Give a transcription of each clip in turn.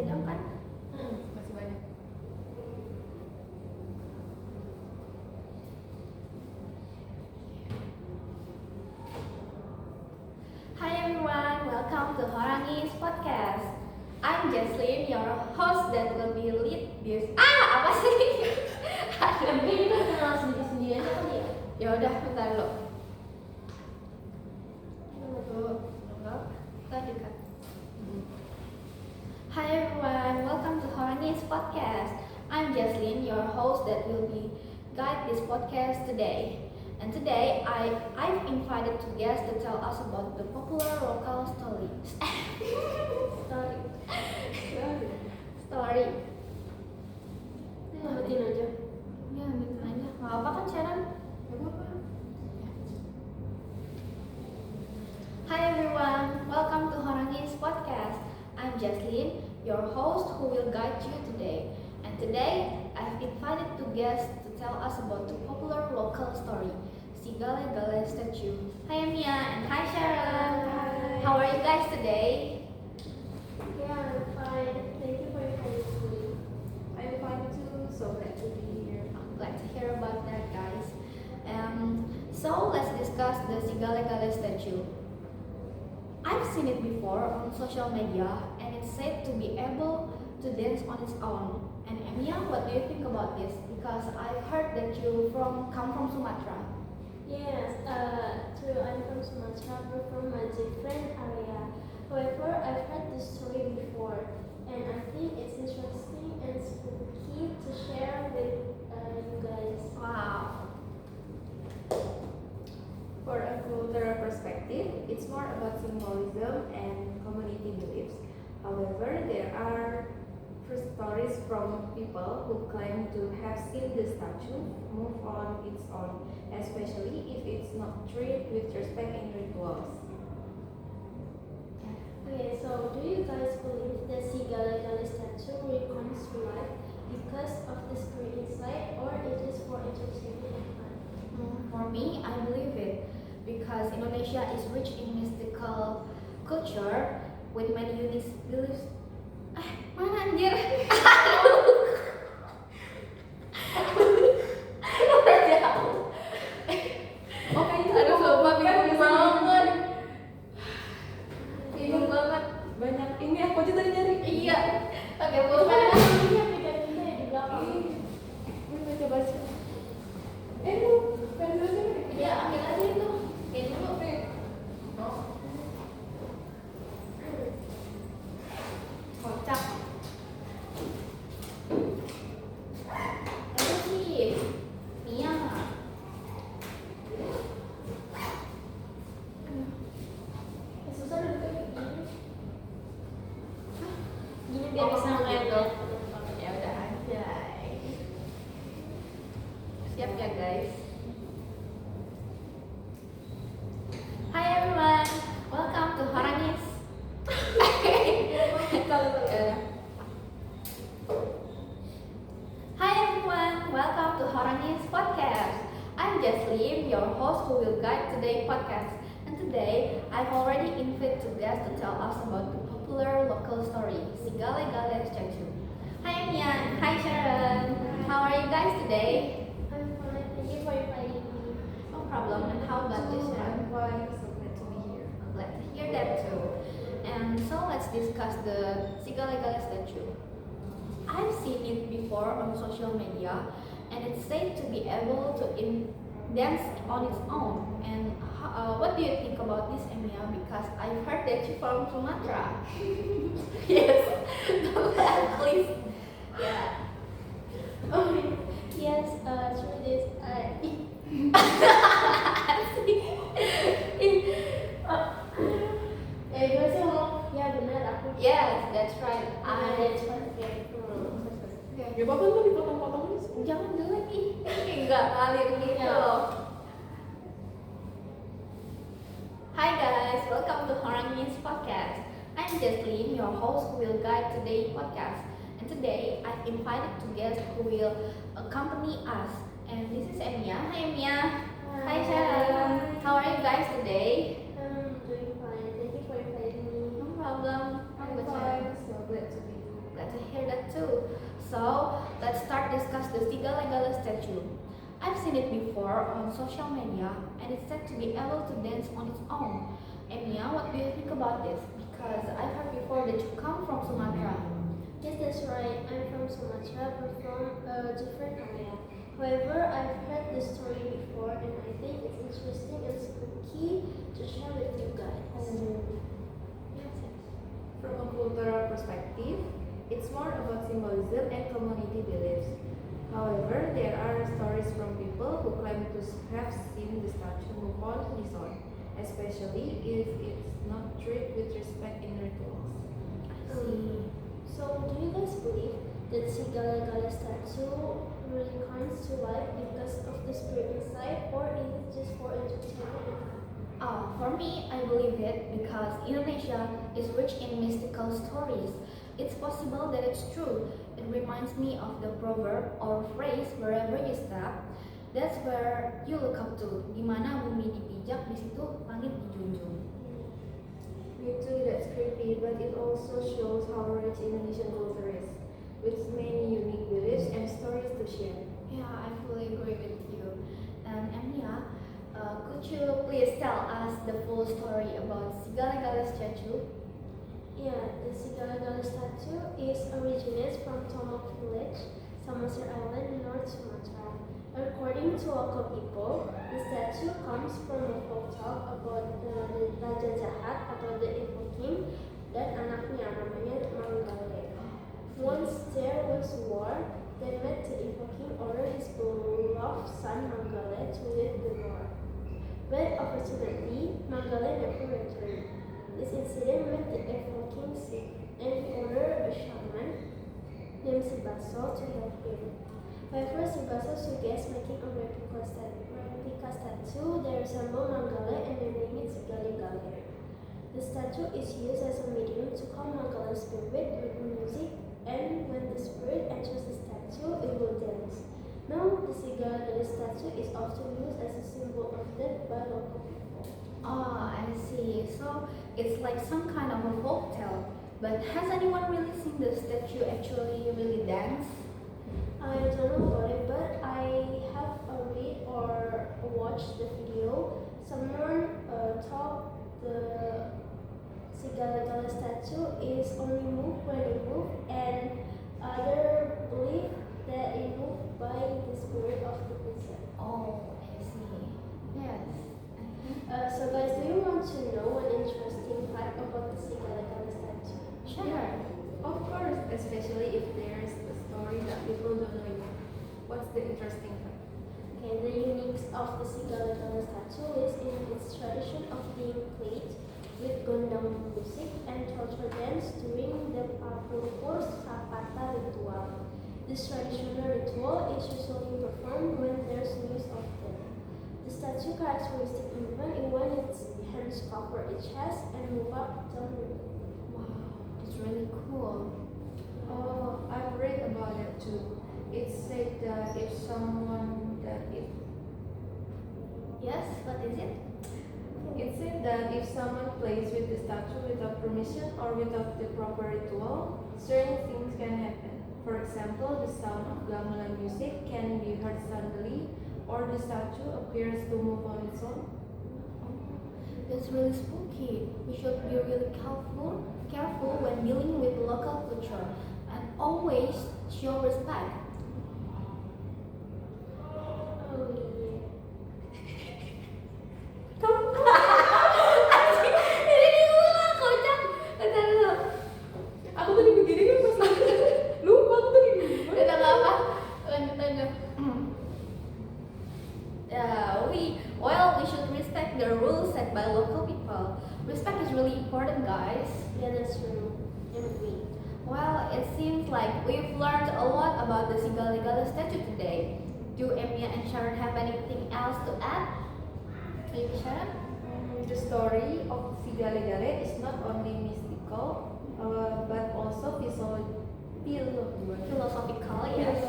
Adam kan? Masih banyak. Hi everyone, welcome to Horangis Podcast. I'm Jesslyn, your host that will be lead this. Apa sih? Tapi kita kenal sendiri-sendiri aja kali ya. Ya udah, bentar lo. Lanjutkan. Hi everyone, welcome to Horangis Podcast. I'm Jesslyn, your host that will be guide this podcast today. And today I've invited two guests to tell us about the popular local stories. Story. Lanjutin aja. Ya, gitu aja. Nggak apa kan Sharon? Hi everyone, welcome to Horangis Podcast. I'm Jesslyn, your host who will guide you today. And today I've invited two guests to tell us about the popular local story, Sigale Gale statue. Hi Mia and hi Sharon. Hi. How are you guys today? Yeah, I'm fine. Thank you for inviting me. I'm fine too, so glad to be here. I'm glad to hear about that, guys. So let's discuss the Sigale Gale statue. I've seen it before on social media, and it's said to be able to dance on its own. And Emilia, what do you think about this? Because I've heard that you come from Sumatra. Yes, true. I'm from Sumatra, but from a different area. However, I've heard this story before, and I think it's interesting and spooky to share with you guys. Wow. For a cultural perspective, it's more about symbolism and community beliefs. However, there are stories from people who claim to have seen the statue move on its own, especially if it's not treated with respect and rituals. Okay, so do you guys believe the Sigale Gale statue really comes to life because of the spirit inside, or it is for entertainment and fun? For me, I believe it because Indonesia is rich in mystical culture with many unique beliefs. Mana anjir? Oke, itu Aduh, sumpah bingung banget. Bingung banget. Banyak ini aku aja tadi nyari. Iya. Oke, Itu bukan. kan namanya pindah-pindah ya di belakang. Gue baca baca. Lu pensilnya Ya, ambil aja itu. Kayak dulu. Kocak. Itu sih Mia. Susah duduknya kayak gini. Gini Oh, biar bisa gitu. ngeliat. Ya udah aja. Siap ya guys. Hi everyone, welcome to Horangis. Hi everyone, welcome to Horangis Podcast. I'm Jesslyn, your host who will guide today's podcast. And today, I've already invited two guests to tell us about the popular local story, Sigale Gale statue. Hi Mia and hi Sharon. How are you guys today? I'm fine. Thank you for inviting me. No problem. And how about you, Sharon? I'm fine, so glad to be here. I'm glad to hear that too. And so let's discuss the Sigale Gale statue. I've seen it before on social media, and it's said to be able to dance on its own. And what do you think about this, Emilia? Because I've heard that you're from Sumatra. Yes, don't laugh, please. Yeah. Oh, yes, through this, gue sih ngomong, ya benar aku. Yes, that's right. That's perfect. Ya apa tuh dipotong-potong nih? Jangan jelek ih, nggak ngalir gitu Ya. loh. Hi guys, welcome to Horangis Podcast. I'm Jesslyn, your host who will guide today's podcast. And today I've invited two guests who will accompany us. And this is Emilia. Hi Emilia. Hi Sharon. How are you guys today? I'm doing fine. Thank you for inviting me. No problem. I'm fine, so glad to be here. let's start discuss the Sigala statue. I've seen it before on social media and it's said to be able to dance on its own. Emia, what do you think about this? Because I've heard before that you come from Sumatra. Yes, that's right. I'm from Sumatra, but from a different area. However, I've heard this story before and I think it's interesting and spooky to share with you guys. Yes, yes. From a cultural perspective, it's more about symbolism and community beliefs. However, there are stories from people who claim to have seen the statue move on its own, especially if it's not treated with respect in rituals. I see. So, do you guys believe that Sigala statue really comes to life because of the spirit inside, or is it just for entertainment? For me, I believe it because Indonesia is rich in mystical stories. It's possible that it's true. It reminds me of the proverb or phrase, wherever you step, that's where you look up to. Di mana bumi dipijak, di situ langit dijunjung. Me too, that's creepy, but it also shows how rich Indonesian culture is, with many unique beliefs and stories to share. Yeah, I fully agree with you. And Emia, could you please tell us the full story about Sigala statue? Yeah, the Sigala statue originates from Tomok village, Samosir Island, North Sumatra. According to local people, the statue comes from a folk talk about the Raja Jahat atau the evil king dan anaknya namanya Manggale. Once there was war, they met the evil king ordered his beloved son Manggale to lead the war. But unfortunately, Manggale never returned. This incident made the evil king sick, and he ordered a shaman named Sibaso to help him. However, Sibaso suggests making a replica statue that resembles Manggale and naming it Sigale Gale. The statue is used as a medium to calm Manggale's spirit with music, and when the spirit enters the statue, it will dance. Now, the Sigale Gale statue is often used as a symbol of death by local people. Oh, I see. So it's like some kind of a folk tale. But has anyone really seen the statue actually really dance? I don't know about it, but I have read or watched the video. Someone thought the Sigala statue is only moved when it moves, and other believe that it moved by the spirit of the person. Oh, I see. Yes. So guys, do you want to know an interesting fact about the Sigala statue? Sure. Of course, especially if there's a story that people don't know yet. What's the interesting fact? Okay, the unique of the Sigala statue is in its tradition of being played with gondang music and torture dance during the Papurpur Sapata ritual. This traditional ritual is usually performed when there's news of death. The statue characteristic movement is when its hands cover its chest and move up down the Wow, it's really cool. Oh, I've read about it too. It said that if someone that if Yes, what is it? it said that if someone plays with the statue without permission or without the proper ritual, certain things can happen. For example, the sound of gamelan music can be heard suddenly, or the statue appears to move on its own. That's really spooky. We should be really careful when dealing with local culture and always show respect. Oh yeah. Ini diulang, kocak. Bentar dulu. Aku tadi begini kan pas lupa aku tadi gimana. Udah nggak apa. Lanjut aja. We should respect the rules set by local people. Respect is really important, guys. Yeah, that's true. And agree. Well, it seems like we've learned a lot about the Sigala statue today. Do Emia and Sharon have anything else to add? Maybe Sharon? The story of Sigale Gale is not only mystical, but also Philosophical, yes.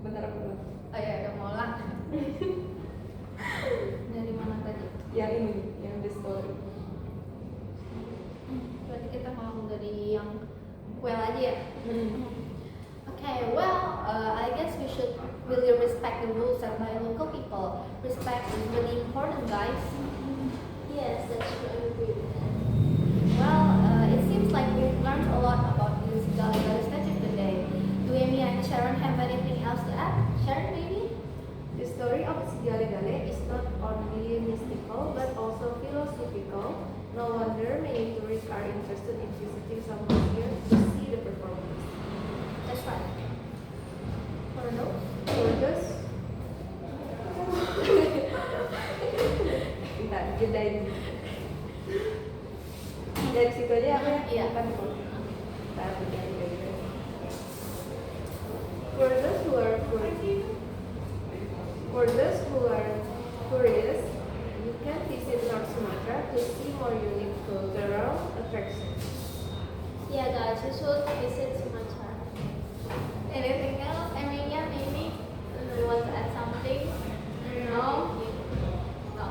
Bentar aku ulang. Oh ya, udah mau ulang. Dari mana tadi? Yang ini, yang the story. Berarti kita mau dari yang kuel aja ya? really respect the rules set by local people. Respect is really important, guys. Yes, that's true. I agree with that. Well, it seems like we've learned a lot about the Sigaligali statue today. Do Amy and Sharon have anything else to add? Sharon, maybe? The story of Sigale is not only mystical but also philosophical. No wonder many tourists are interested in visiting some museums to see the performance. That's right. For those? For those, bentar, jedain. Dari situ aja apa ya? Iya. Bukan kok. Bentar, jedain. For those who are curious, you can visit North Sumatra to see more unique cultural attractions. Yeah, guys, you should visit Sumatra. Anything else? Emilia, maybe? You want to add something? No? No.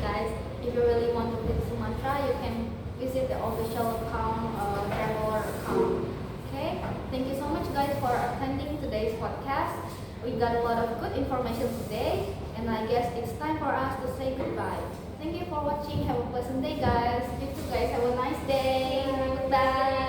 Guys, if you really want to visit Sumatra, you can visit the official account, traveler account. Okay? Thank you so much, guys, for attending today's podcast. We got a lot of good information today, and I guess it's time for us to say goodbye. Thank you for watching. Have a pleasant day, guys. You too, guys. Have a nice day. Goodbye.